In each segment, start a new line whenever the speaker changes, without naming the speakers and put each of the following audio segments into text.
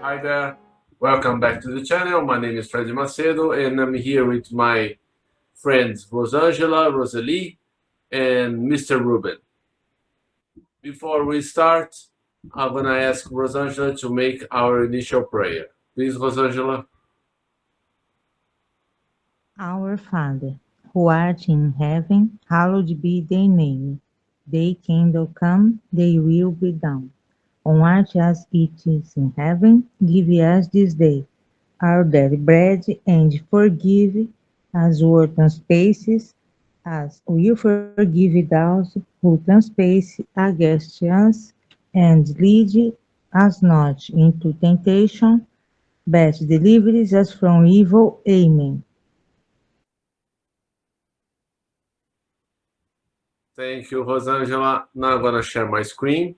Hi there, welcome back to the channel. My name is Freddy Macedo and I'm here with my friends Rosangela, Rosalie, and Mr. Ruben. Before we start, I'm gonna ask Rosangela to make our initial prayer. Please, Rosangela.
Our Father, who art in heaven, hallowed be thy name. Thy kingdom come, thy will be done, on earth as it is in heaven. Give us this day our daily bread, and forgive us our trespasses, as we forgive those who trespass against us, and lead us not into temptation, but deliver us from evil. Amen.
Thank you, Rosangela. Now I'm gonna share my screen.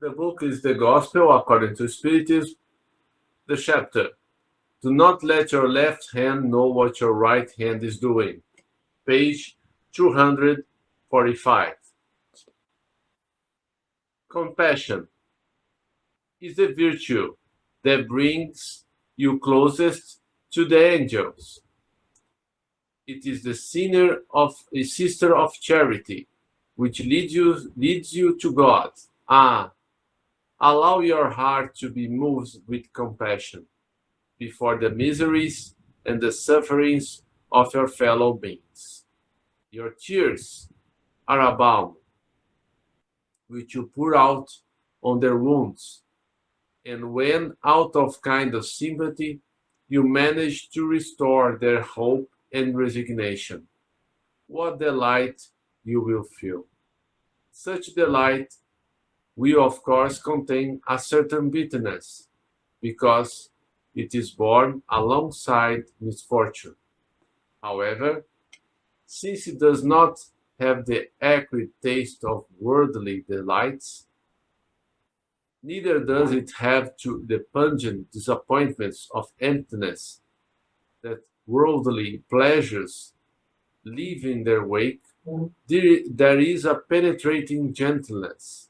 The book is the Gospel according to Spiritism, the chapter. Do not let your left hand know what your right hand is doing. Page 245. Compassion is the virtue that brings you closest to the angels. It is the sinner of a sister of charity, which leads you to God. Ah, allow your heart to be moved with compassion before the miseries and the sufferings of your fellow beings. Your tears are a balm which you pour out on their wounds, and when, out of kind of sympathy, you manage to restore their hope and resignation, what delight you will feel! Such delight will, of course, contain a certain bitterness, because it is born alongside misfortune. However, since it does not have the acrid taste of worldly delights, neither does it have the pungent disappointments of emptiness that worldly pleasures leave in their wake. There is a penetrating gentleness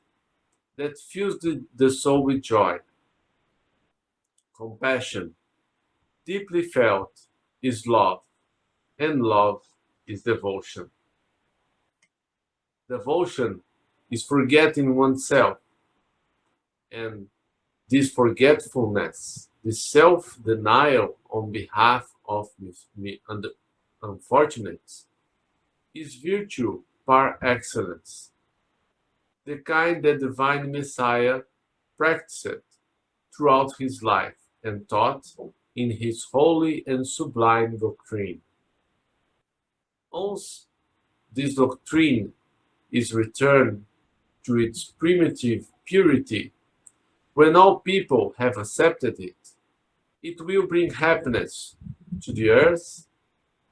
that fills the soul with joy. Compassion, deeply felt, is love, and love is devotion. Devotion is forgetting oneself, and this forgetfulness, this self denial on behalf of unfortunates, is virtue par excellence, the kind that divine Messiah practiced throughout his life and taught in his holy and sublime doctrine. Once this doctrine is returned to its primitive purity, when all people have accepted it, it will bring happiness to the earth,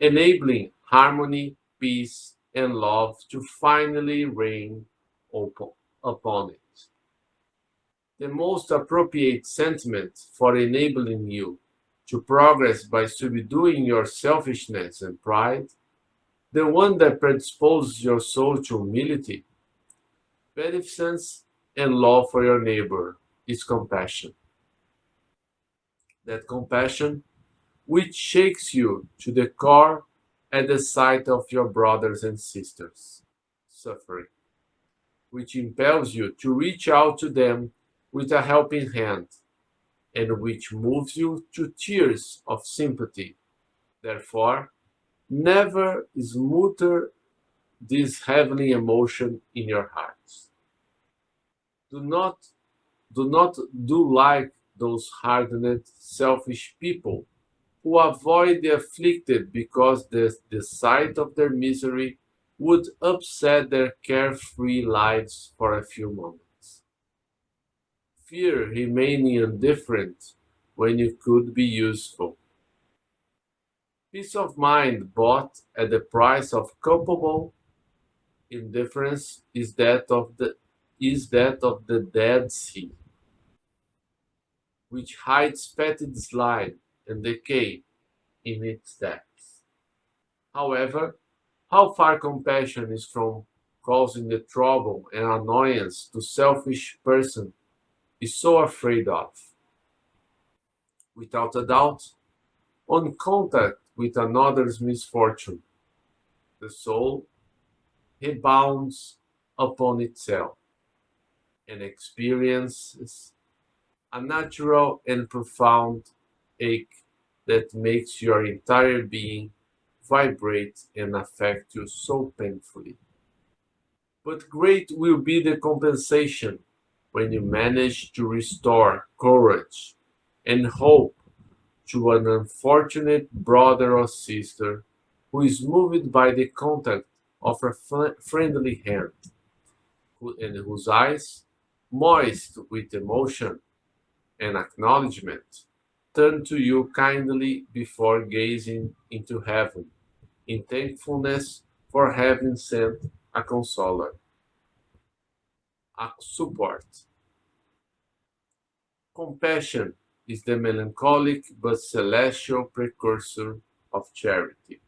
enabling harmony, peace, and love to finally reign upon it. The most appropriate sentiment for enabling you to progress by subduing your selfishness and pride, the one that predisposes your soul to humility, beneficence, and love for your neighbor, is compassion. That compassion which shakes you to the core at the sight of your brothers and sisters suffering, which impels you to reach out to them with a helping hand, and which moves you to tears of sympathy. Therefore, never smother this heavenly emotion in your hearts. Do not do like those hardened, selfish people who avoid the afflicted because the sight of their misery would upset their carefree lives for a few moments. Fear remaining indifferent when you could be useful. Peace of mind bought at the price of culpable indifference is that of the Dead Sea. which hides fetid slime and decay in its depths. However, how far compassion is from causing the trouble and annoyance to selfish person is so afraid of. Without a doubt, on contact with another's misfortune, the soul rebounds upon itself and experiences a natural and profound ache that makes your entire being vibrate and affect you so painfully. But great will be the compensation when you manage to restore courage and hope to an unfortunate brother or sister who is moved by the contact of a friendly hand, and whose eyes, moist with emotion and acknowledgement, turn to you kindly before gazing into heaven in thankfulness for having sent a consoler, a support. Compassion is the melancholic but celestial precursor of charity.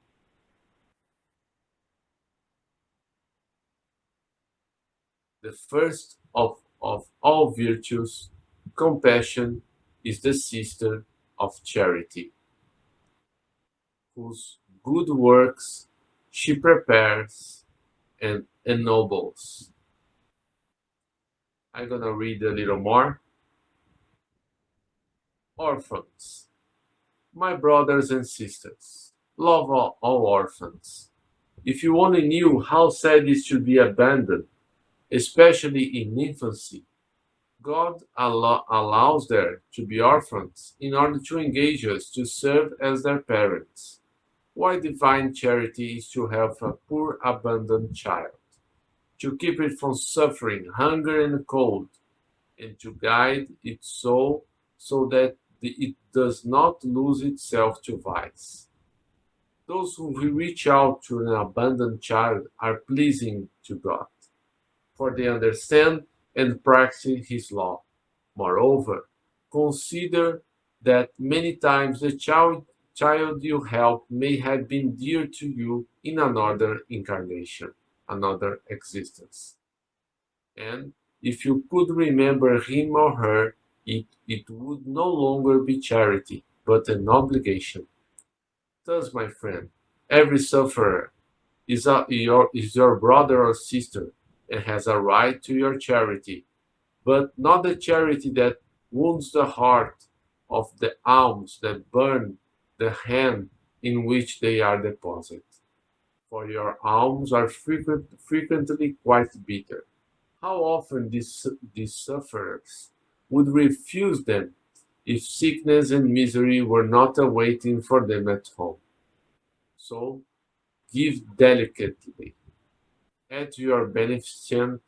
The first of all virtues, compassion is the sister of charity, whose good works she prepares and ennobles. I'm gonna read a little more. Orphans, my brothers and sisters, love all orphans. If you only knew how sad it is to be abandoned, especially in infancy, God allows there to be orphans in order to engage us to serve as their parents. Why divine charity is to help a poor abandoned child, to keep it from suffering hunger and cold, and to guide its soul so that it does not lose itself to vice. Those who reach out to an abandoned child are pleasing to God, for they understand and practice His law. Moreover, consider that many times the child you help may have been dear to you in another incarnation, another existence. And if you could remember him or her, it would no longer be charity, but an obligation. Thus, my friend, every sufferer is your brother or sister and has a right to your charity, but not the charity that wounds the heart of the alms that burn the hand in which they are deposited. For your alms are frequently quite bitter. How often these sufferers would refuse them if sickness and misery were not awaiting for them at home. So give delicately. Add to your beneficent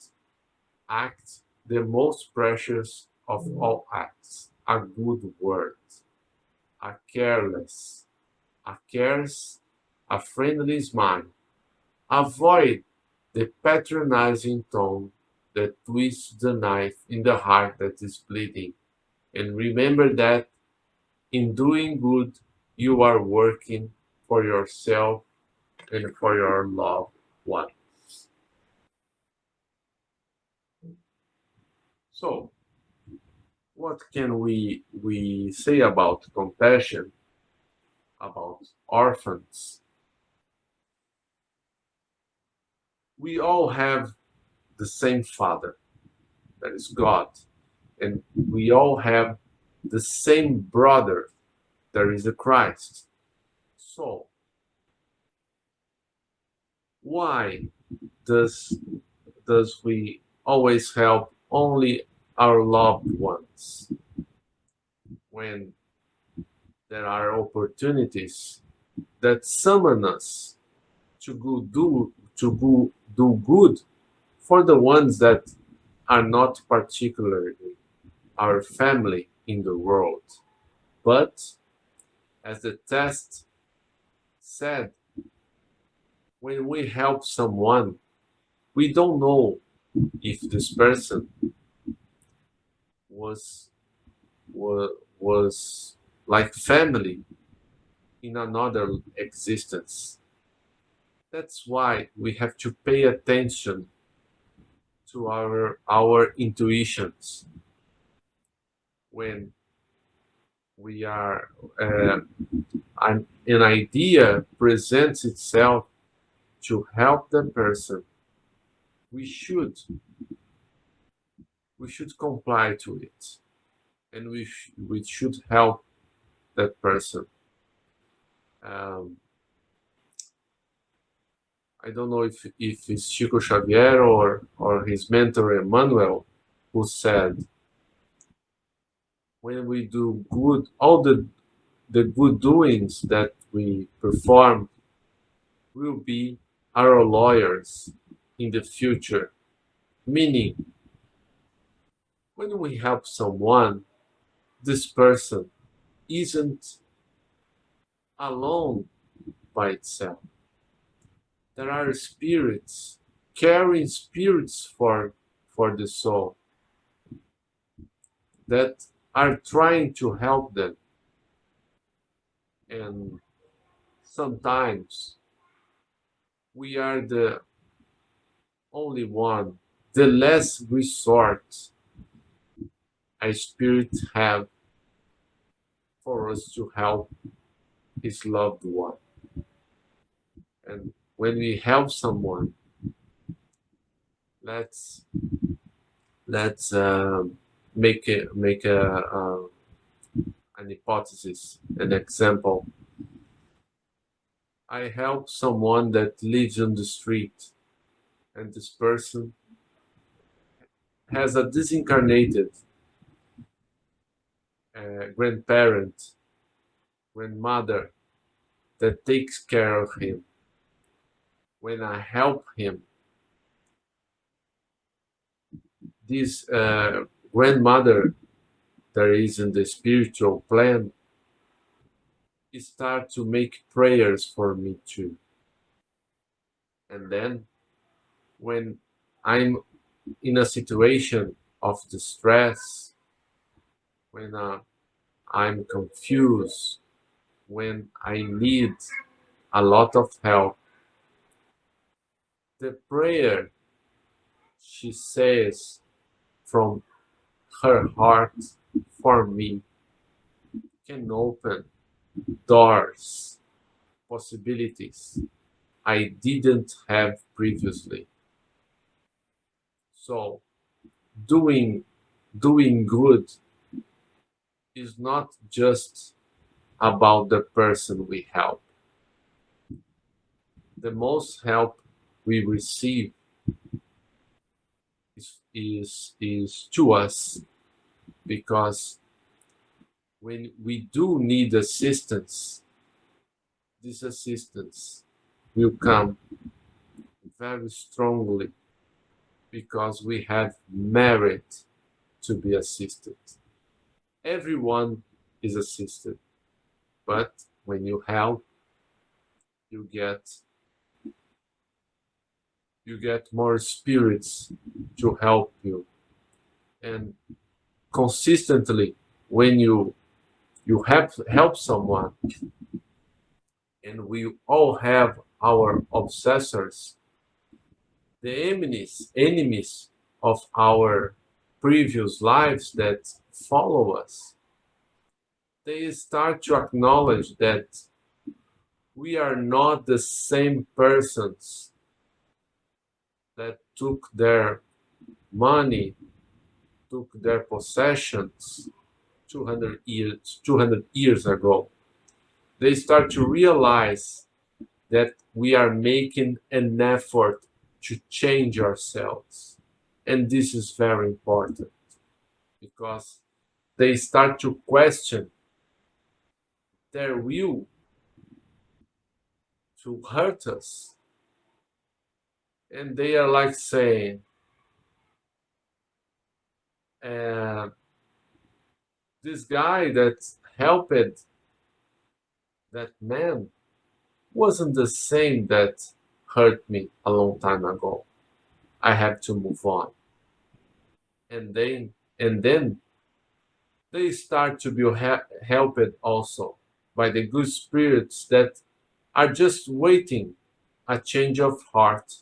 act the most precious of all acts, a good word, a careless, a cares, a friendly smile. Avoid the patronizing tone that twists the knife in the heart that is bleeding, and remember that in doing good you are working for yourself and for your loved one. So, what can we say about compassion, about orphans? We all have the same Father, that is God, and we all have the same brother, there is a Christ. So, why does we always help only our loved ones when there are opportunities that summon us to do good for the ones that are not particularly our family in the world, but as the test said, when we help someone, we don't know if this person was was like family in another existence. That's why we have to pay attention to our intuitions when we are an idea presents itself to help the person. We should we should comply to it, and we should help that person. Um, I don't know if it's Chico Xavier or his mentor Emmanuel who said, when we do good, all the good doings that we perform will be our lawyers in the future. Meaning, when we help someone, this person isn't alone by itself. There are spirits, carrying spirits for the soul that are trying to help them. And sometimes we are the only one, the last resort a spirit have for us to help his loved one. And when we help someone, let's let's make an hypothesis, an example. I help someone that lives on the street, and this person has a disincarnated grandparent, grandmother that takes care of him. When I help him, this grandmother that is in the spiritual plan start to make prayers for me too. And then when I'm in a situation of distress, when I'm confused, when I need a lot of help, the prayer she says from her heart for me can open doors, possibilities I didn't have previously. So doing doing good is not just about the person we help. The most help we receive is to us, because when we do need assistance, this assistance will come very strongly because we have merit to be assisted. Everyone is assisted, but when you help, you get you get more spirits to help you. And consistently, when you help someone, and we all have our obsessors, the enemies of our previous lives that follow us, they start to acknowledge that we are not the same persons that took their money, took their possessions 200 years ago. They start to realize that we are making an effort to change ourselves. And this is very important because they start to question their will to hurt us. And they are like saying, uh, this guy that helped that man wasn't the same that hurt me a long time ago. I have to move on. And then they start to be helped also by the good spirits that are just waiting a change of heart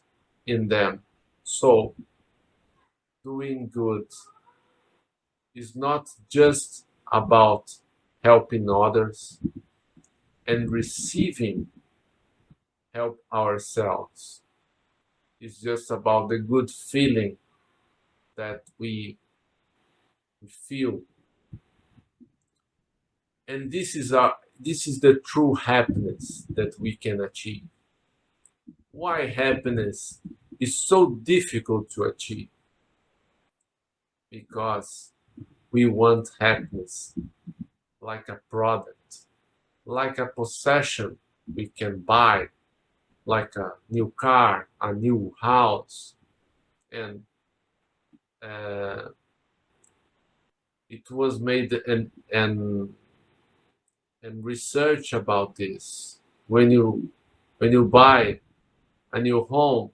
in them. So, doing good is not just about helping others and receiving help ourselves. It's just about the good feeling that we feel. And this is the true happiness that we can achieve. Why happiness is so difficult to achieve? Because we want happiness like a product, like a possession we can buy, like a new car, a new house. And uh, it was made and research about this. When you buy a new home,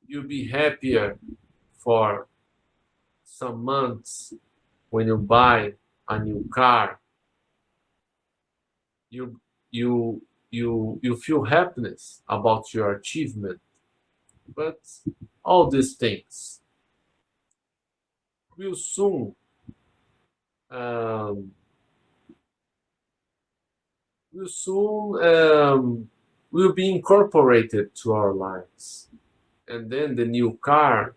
you'll be happier for some months. When you buy a new car, you you feel happiness about your achievement. But all these things will soon um, will soon will be incorporated to our lives. And then the new car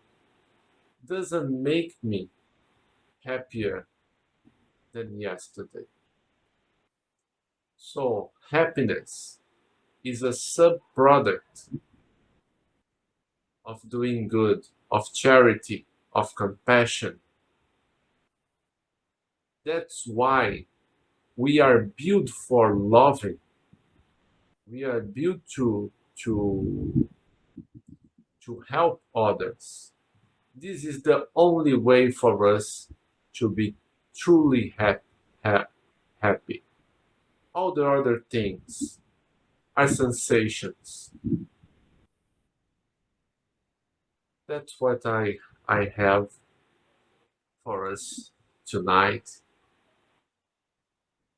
doesn't make me happier than yesterday. So happiness is a sub-product of doing good, of charity, of compassion. That's why we are built for loving. We are built to help others. This is the only way for us to be truly happy. All the other things are sensations. That's what I have for us tonight.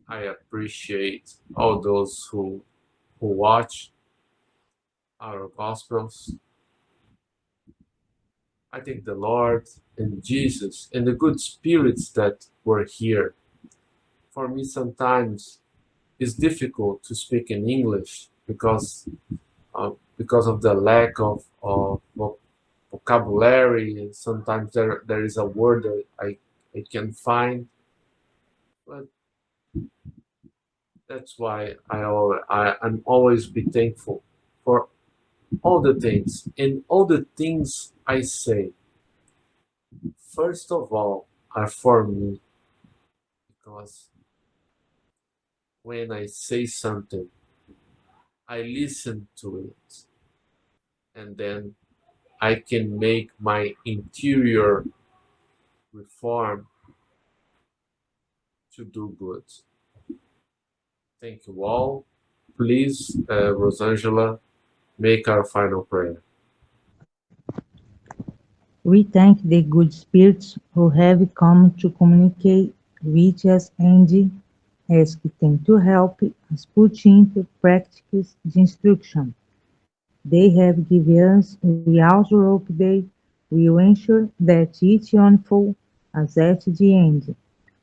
I appreciate all those who watch our gospels. I thank the Lord and Jesus and the good spirits that were here. For me, sometimes it's difficult to speak in English because of the lack of vocabulary, and sometimes there is a word that I can find. But that's why I'm always be thankful for all the things, and all the things I say. First of all, are for me, because when I say something, I listen to it, and then I can make my interior reform to do good. Thank you all. Please, Rosangela, make our final prayer.
We thank the good spirits who have come to communicate with us and ask them to help us put into practice the instruction they have given us. We also hope they will ensure that each unfold as at the end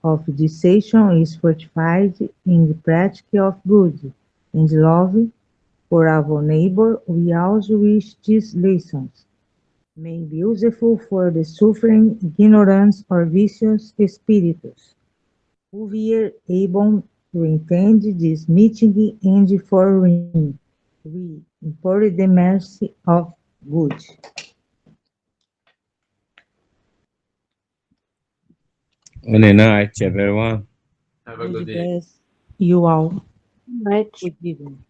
of this session is fortified in the practice of good and love for our neighbor. We also wish these lessons may be useful for the suffering, ignorance, or vicious spirits who were able to attend this meeting, and for whom we implore the mercy of good.
Good night, everyone.
Have a
God
good day.
bless you all.
Right.
Good evening.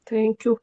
Thank you.